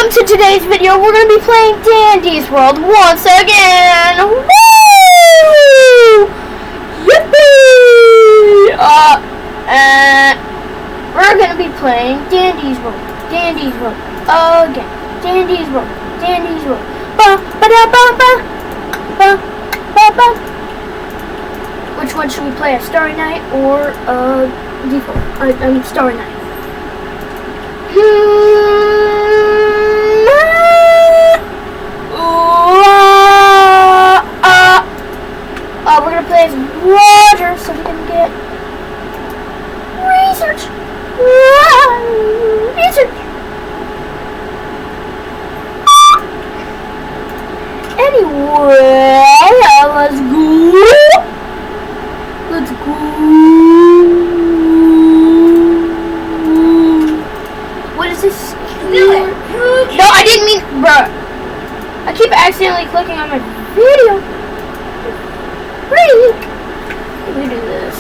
welcome to today's video. We're going to be playing Dandy's World once again. Woo! Yippee! We're going to be playing Dandy's World. Dandy's World. Again. Dandy's World. Dandy's World. Ba ba da ba ba. Ba ba ba. Which one should we play? A Starry Night or a default? Starry Night. We're gonna play as Roger so we can get research. Research. Anyway, let's go. Let's go. What is this? No, I didn't mean, bruh. I keep accidentally clicking on my video. Freak. Let me do this.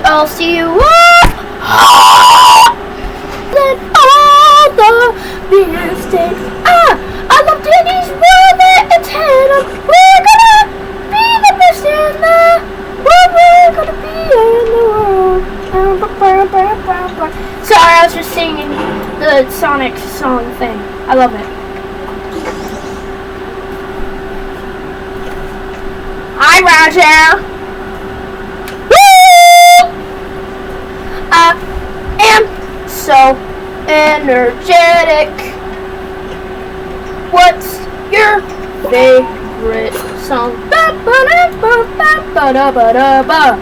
I'll see you up. Let all the beers stay. I love Dandy's World. It's head. We're gonna be the best in the world. We're gonna be in the world. Sorry, I was just singing the Sonic song thing. I love it. Hi, Roger. Woo! I am so energetic. What's your favorite song? Ba ba da ba ba ba da ba da ba.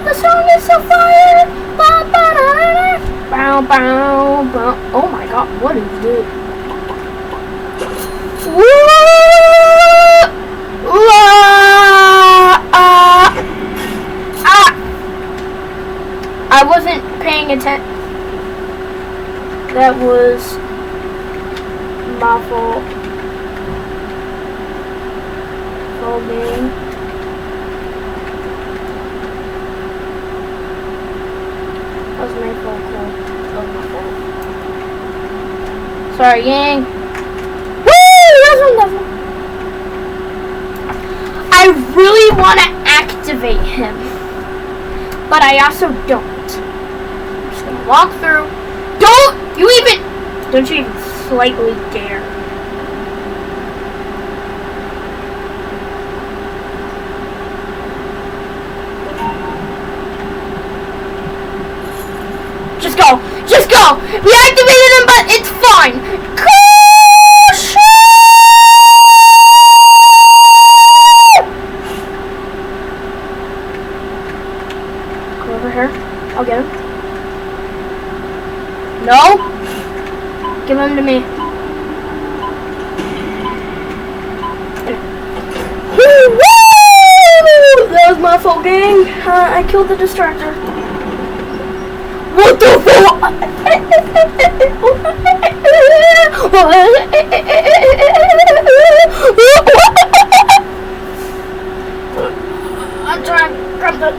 The song is so fire. Bow, bow, bow. Oh my god, what is this? I wasn't paying attention. That was my fault. For me. That was my fault. That was my fault. Sorry, gang. Woo! I really want to activate him, but I also don't. I'm just gonna walk through. Don't you even slightly dare. Just go. Just go. We activated him, but it's fine. Go over here. I'll get him. No. Give him to me. Woo! That was my fault, gang. I killed the distractor. What the fuck? I'm trying to grab the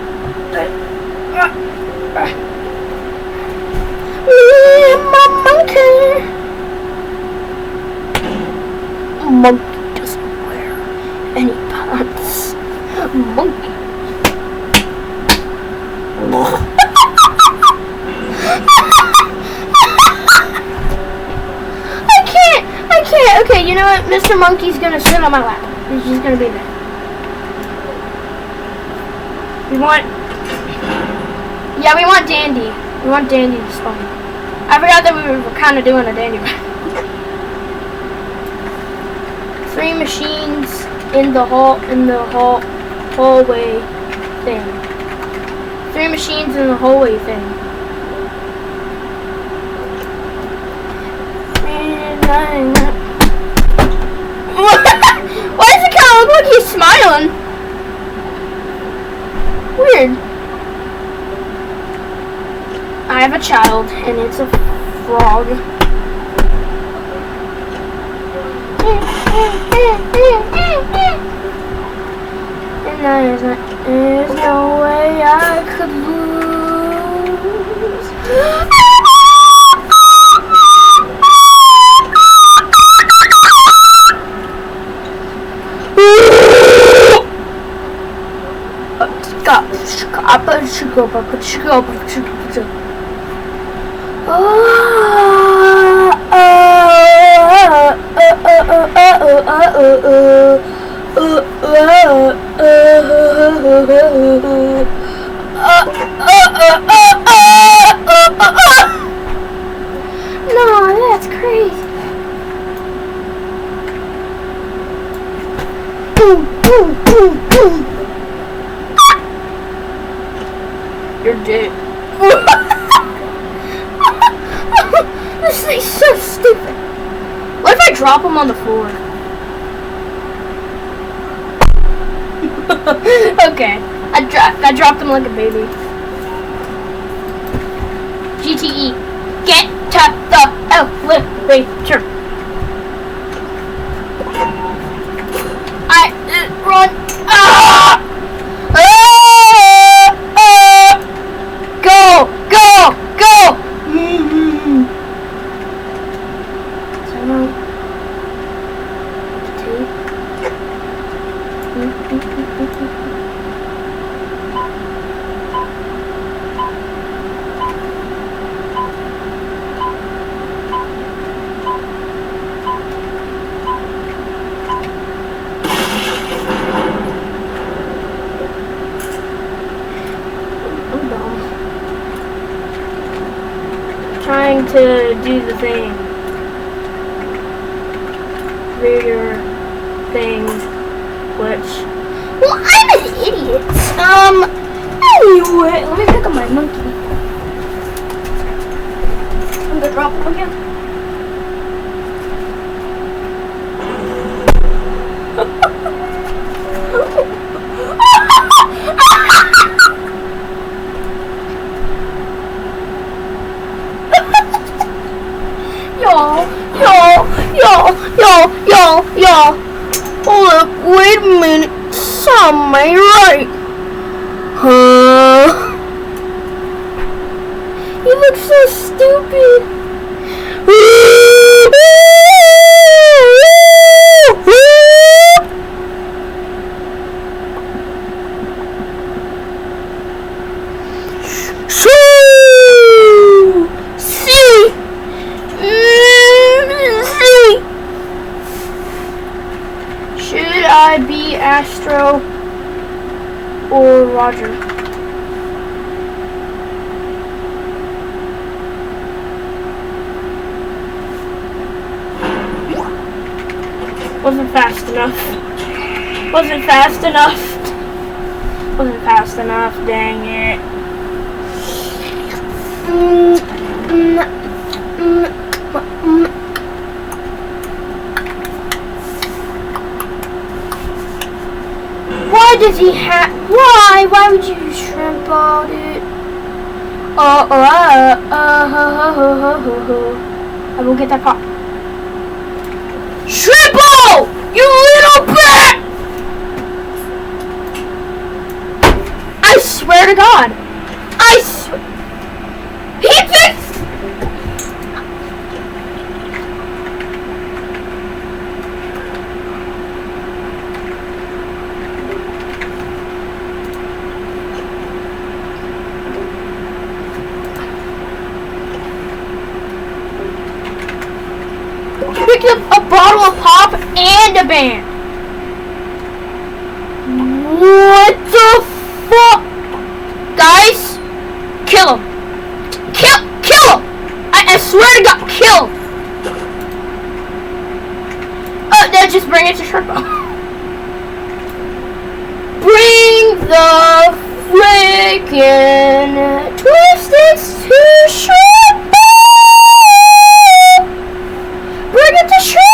my monkey. Monkey doesn't wear any pants. Monkey. I can't. Okay, you know what? Mr. Monkey's gonna sit on my lap. He's just gonna be there. We want Dandy. We want Dandy to spawn. I forgot that we were kind of doing a Dandy. 3 machines in the hallway thing. 3 machines in the hallway thing. Why does it kind of look like he's smiling? Weird. I have a child, and it's a frog. And there's no way I could lose. No, that's crazy. Boom, boom, boom, boom. You're dead. This thing's so stupid. What if I drop him on the floor? Okay, I dropped him like a baby. GTE, get to the elevator. Run. Go. Trying to do the thing. Bigger thing, which... Well, I'm an idiot. Anyway, let me pick up my monkey. I'm gonna drop him again. Y'all. Hold up, wait a minute. Some may right. Huh? You look so stupid. Be Astro or Roger. Wasn't fast enough, dang it. Why does he have? Why would you shrimp out it? I will get that pop. Shrimpo! You little brat! I swear to God. He fixed. Picked up a bottle of pop and a band. What the fuck? Guys, kill him. Kill him. I swear to God, kill him. No, just bring it to Sherpa. Bring the freaking Twisted to Sherpa. Bring it to Sherpa.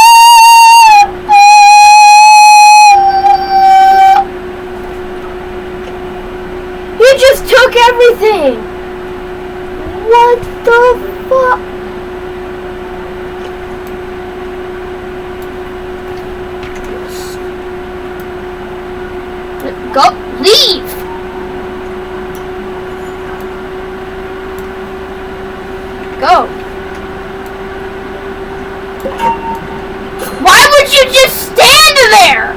just took everything! What the fuck? Go, leave! Go. Why would you just stand there?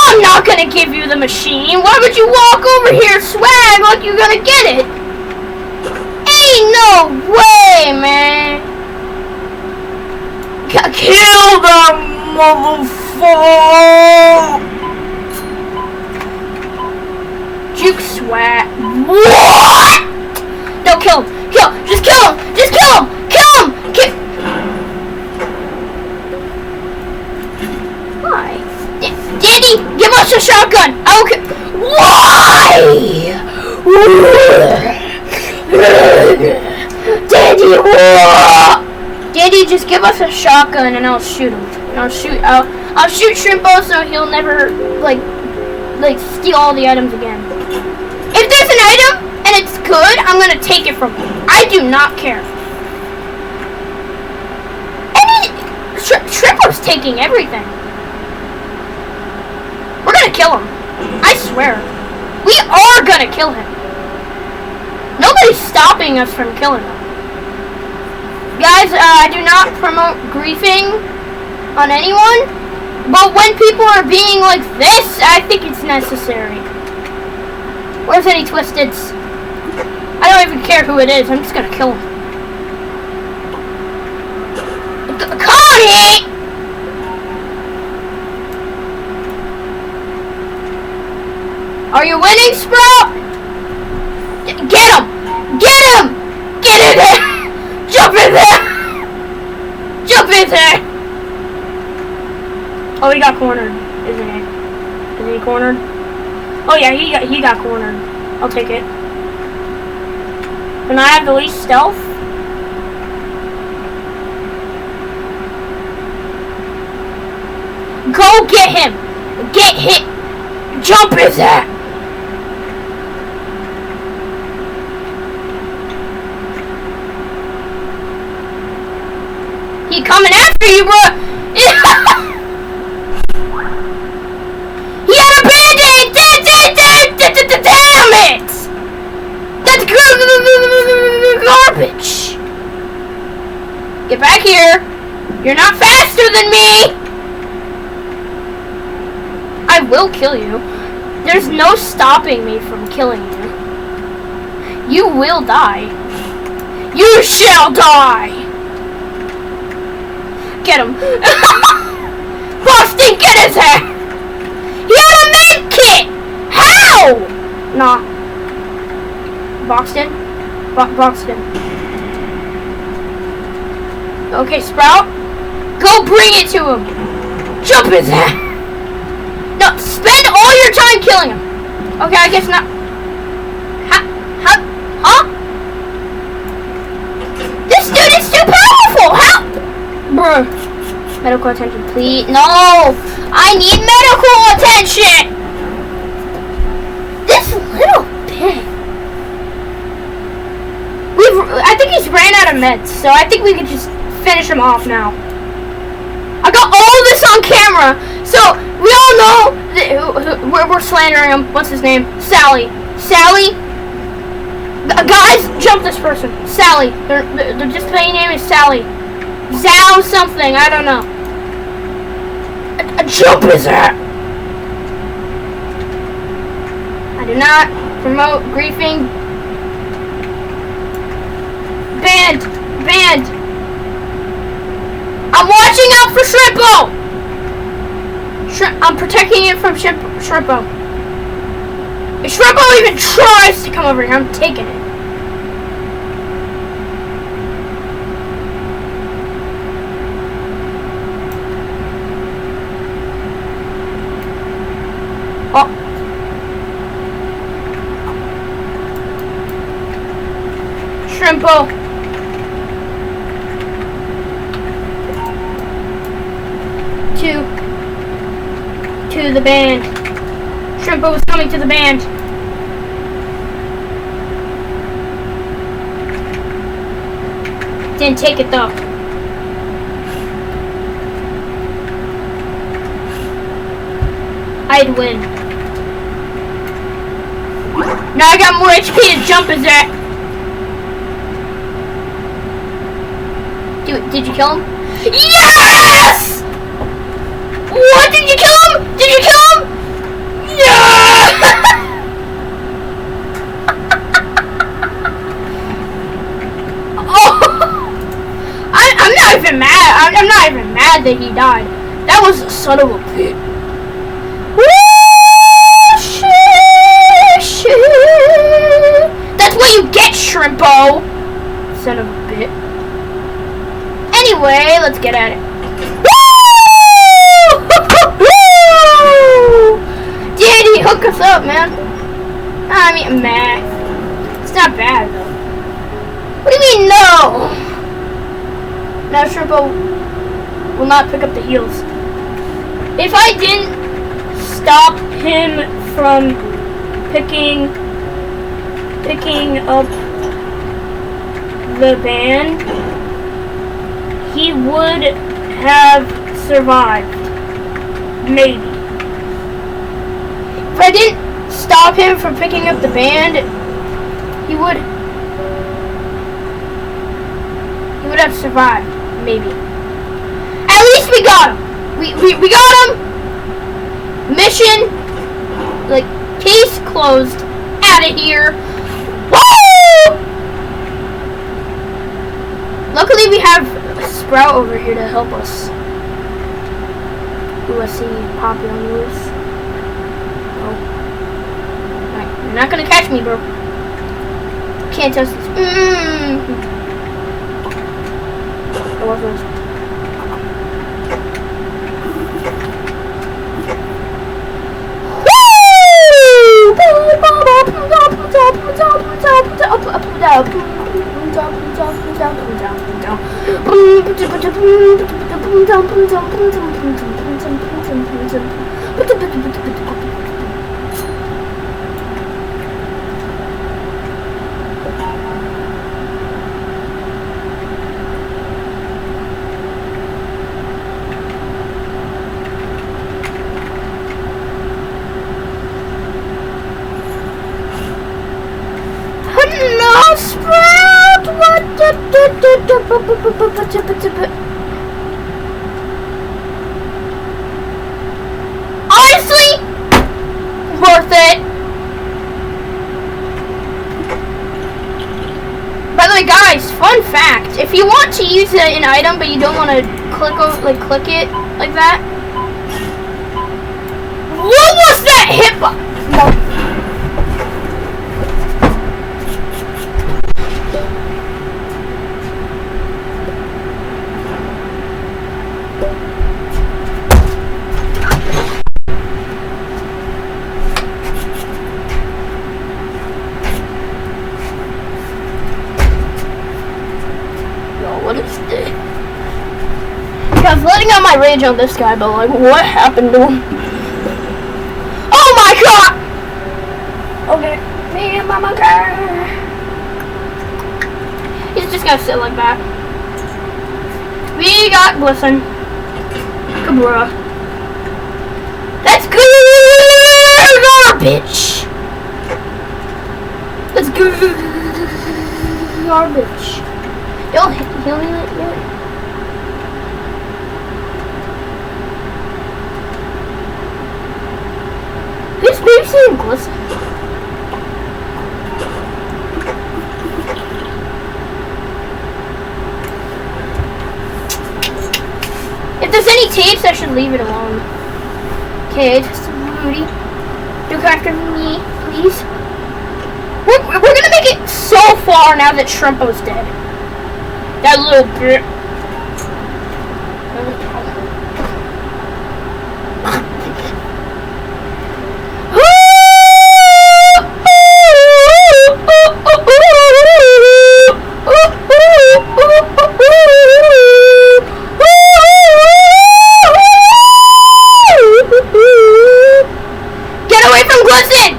I'm not gonna give you the machine. Why would you walk over here swag like you're gonna get it? Ain't no way, man. Kill that motherfucker. Juke swag. What? No, kill him. Just kill him. Just kill him. Kill him. Why? Daddy, give us a shotgun. Okay. Why? Daddy, what? Daddy, just give us a shotgun and I'll shoot him. And I'll shoot Shrimpo so he'll never like steal all the items again. If there's an item and it's good, I'm gonna take it from him. I do not care. Shrimpo's taking everything. We're gonna kill him. I swear. We are gonna kill him. Nobody's stopping us from killing him. Guys, I do not promote griefing on anyone, but when people are being like this, I think it's necessary. Where's any Twisteds? I don't even care who it is. I'm just gonna kill him. Connie! Are you winning, Sprout? Get him! Get him! Get in there! Jump in there! Jump in there! Oh, he got cornered, isn't he? Is he cornered? Oh yeah, he got cornered. I'll take it. Can I have the least stealth? Go get him! Get hit! Jump his ass! He coming after you, bro! He had a band-aid! Damn it! That's garbage! Get back here! You're not faster than me! I will kill you. There's no stopping me from killing you. You will die. You shall die! Get him. Boston, get his hair! He had a med kit! How? Nah. Boxton? Boxton. Okay, Sprout. Go bring it to him. Jump his head. No, spend all your time killing him. Okay, I guess not. Huh? This dude is too powerful! How? Bruh. Medical attention, please. No! I need medical attention! This little pig. I think he's ran out of meds, so I think we could just finish him off now. I got all this on camera, so we all know that we're slandering him. What's his name? Sally. Sally? Guys, jump this person. Sally. Their display name is Sally. Zao something, I don't know. Jump his hat! I do not promote griefing. Banned! Banned! I'm watching out for Shrimpo! I'm protecting it from Shrimpo. If Shrimpo even tries to come over here, I'm taking it. Oh. Shrimpo. To the band. Shrimpo is coming to the band. Didn't take it though. I'd win. Now I got more HP to jump as that. Did you kill him? Yes! What? Did you kill him? Did you kill him? Yeah! Oh! I'm not even mad. I'm not even mad that he died. That was a son of a bitch. That's what you get, Shrimpo! Son of a bitch. Anyway, let's get at it. Woo! Daddy, hook us up, man. I mean, meh. It's not bad, though. What do you mean, no? Now, Shrimpo will not pick up the heels. If I didn't stop him from picking up the band, he would have survived. Maybe. If I didn't stop him from picking up the band, he would have survived. Maybe. At least we got him. We got him. Mission, like, case closed. Out of here. Woo! Luckily we have Sprout over here to help us. Ooh, I see Poppy on loose. Oh. Alright, you're not gonna catch me, bro. Can't touch this. What's this? Honestly, worth it. By the way, guys, fun fact: if you want to use an item but you don't want to click it like that, what was that hippo? No. What is this? I was letting out my rage on this guy, but like, what happened to him? Oh my god! Okay, me and Mama car. He's just gonna sit like that. We got Glisten. Kabura. That's good, garbage. That's good, garbage. Don't heal me like that. Who's babysitting Glisten? If there's any tapes, I should leave it alone. Okay, just Rudy. Look after me, please. We're gonna make it so far now that Shrimpo's dead. That little bit. Get away from Glisten!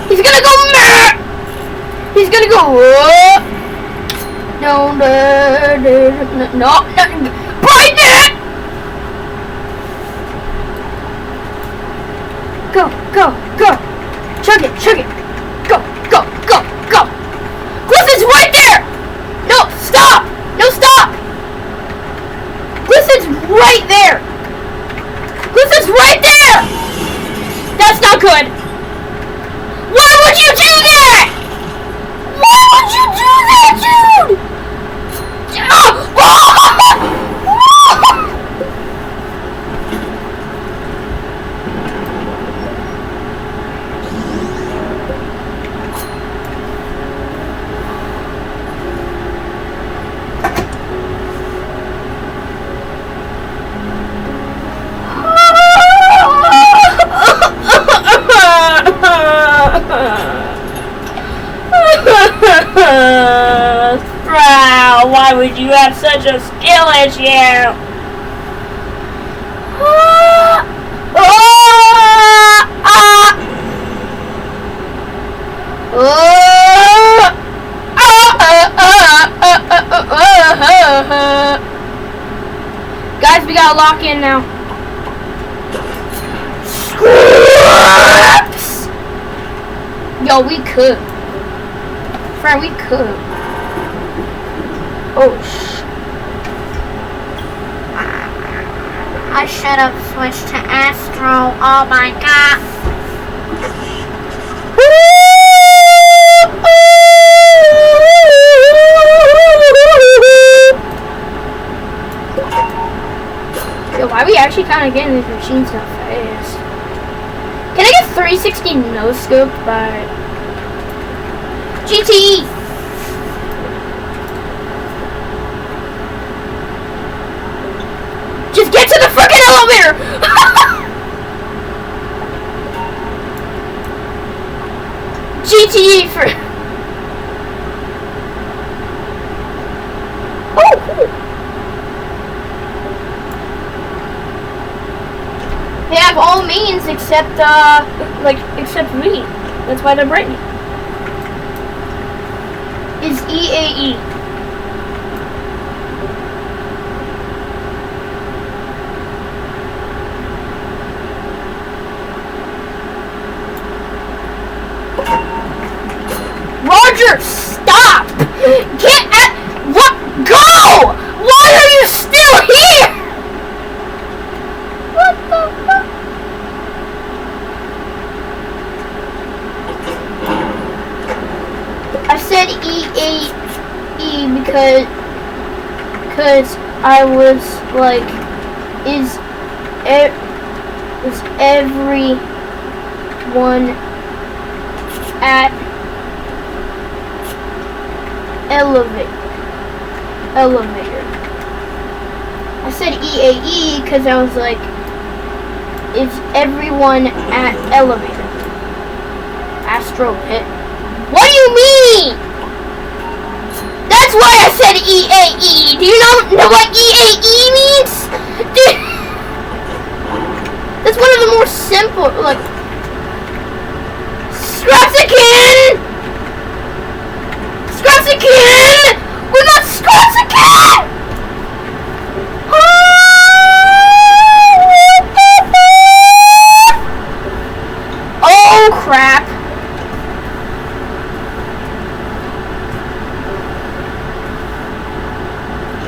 He's gonna go meh! He's gonna go. No, break it! Go, go, go! Chug it, chug it! Go, go, go, go! Glisten's right there! No, stop! No, stop! Glisten's right there! Glisten's right there! That's not good! Why would you do that? Why would you do that, dude? Wow, why would you have such a skill issue? Guys, we gotta lock in now. Scraps! Yo, we could. Friend, we could. Oh, I should have switched to Astro. Oh my god. Yo, why are we actually kind of getting these machines so fast? Can I get 360 no scope by GTE? Just get to the freaking elevator! GTE for... Oh, cool. They have all means except, except me. That's why they're breaking. Is EAE. Roger, stop! Get at what? Go! Why are you still here? What the fuck? I said EAE because I was like, is everyone at elevator. I said EAE because I was like, is everyone at elevator? Astro Pit. What do you mean? That's why I said EAE. Do you know what EAE means? Dude, that's one of the more simple, like, Scraps-a-kin! Scraps-a-kin! We got Scraps-a-kin! Oh, crap.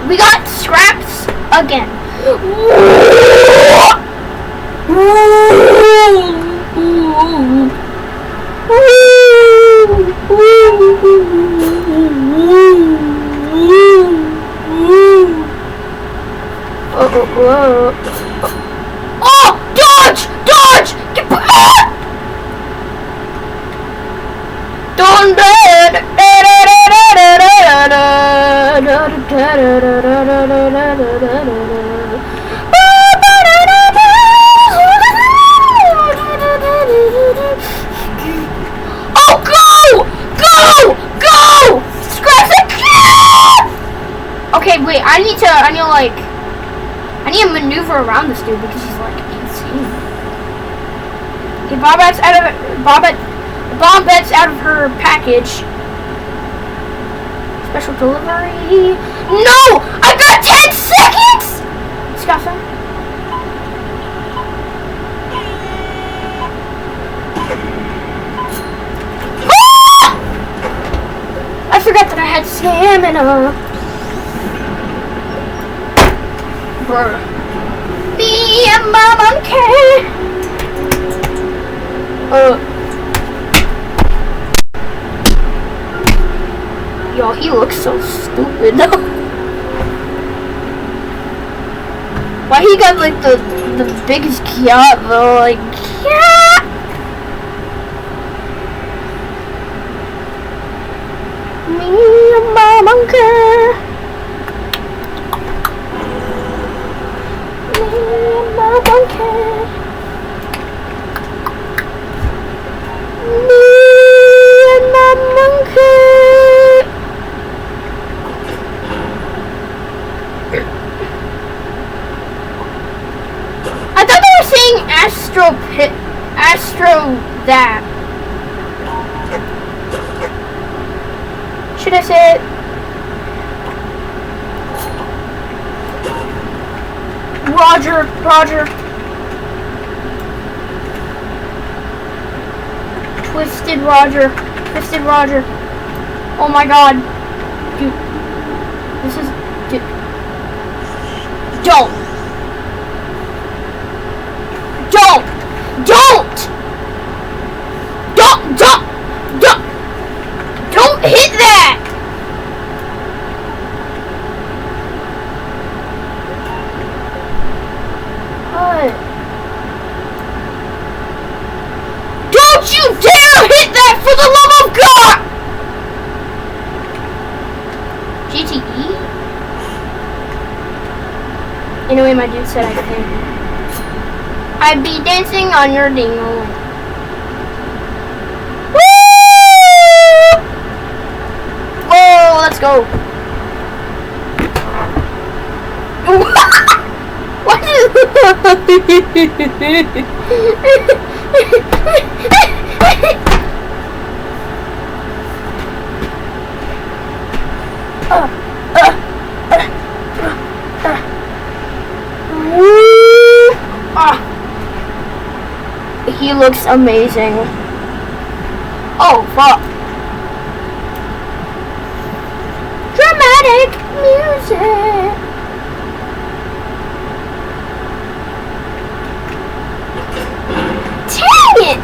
We got Scraps again. Oh, dodge! Dodge! Get Don't Oh, go! Go! Go! Scraps-a-kin! Okay, wait, I need to maneuver around this dude because he's like insane. Okay, Bombette's out of her package. Special delivery. No! I got 10 seconds! Scuffer. Ah! I forgot that I had stamina. Bruh. Me and my monkey. Yo, he looks so stupid. Why he got like the biggest cat though? Like, yeah. Me and my monkey. Me and my monkey. Me and my monkey. I thought they were saying Astro that. Should I say it? Roger. Twisted Roger. Oh my god. Dude. This is... Dude. Don't hit that! What? Don't you dare hit that for the love of God! GTE? Anyway, my dude said I could. I'd be dancing on your dingle. Woo! Whoa, let's go. What is He looks amazing. Oh, fuck. Dramatic music. Dang it!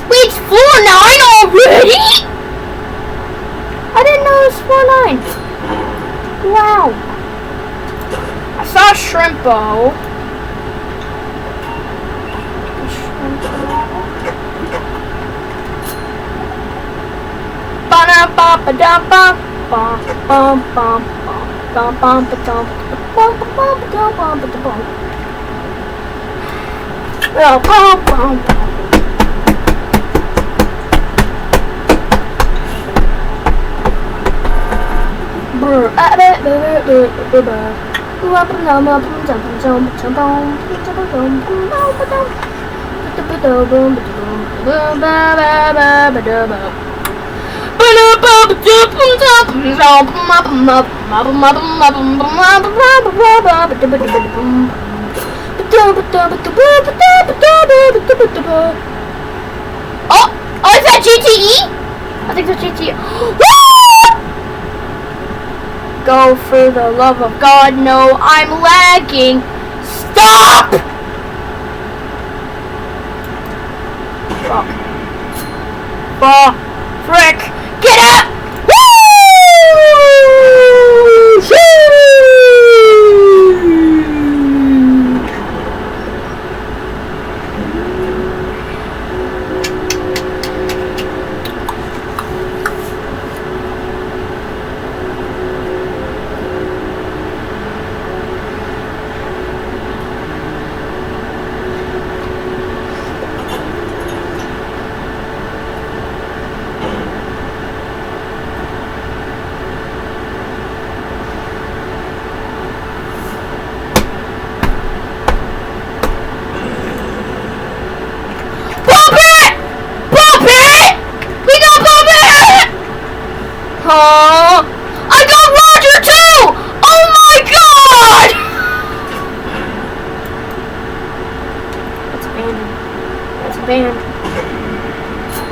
Wait, it's 4-9 already? I didn't know it was 4-9. Wow. I saw Shrimpo. Oh, is that GTE? I think that's GTE. Go for the love of God, no, I'm lagging. Stop! Fuck. Fuck. Frick. Get up!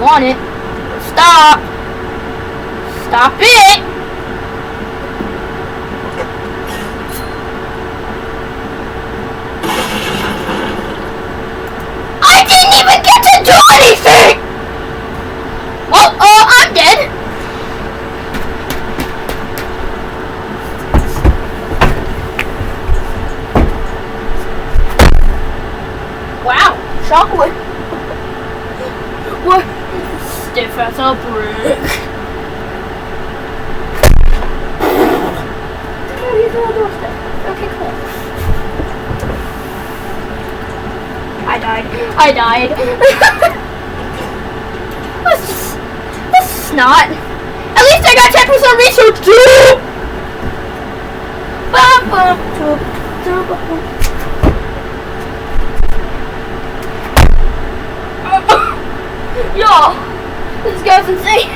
want it. Stop. Stop it. I didn't even get to do anything. Oh, I'm dead. Wow, chocolate. What? Stiff as a brick. Okay, cool. I died. This is not. At least I got 10% research too. Y'all, this guy's insane.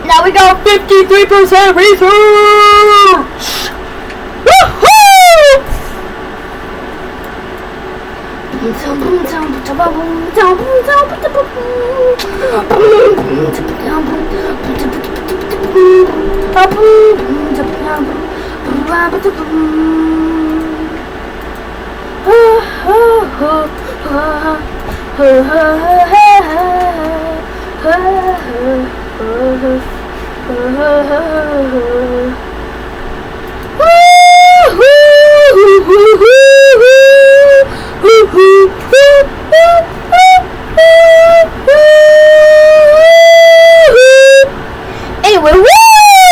Now we got 53% research! Woohoo! Anyway,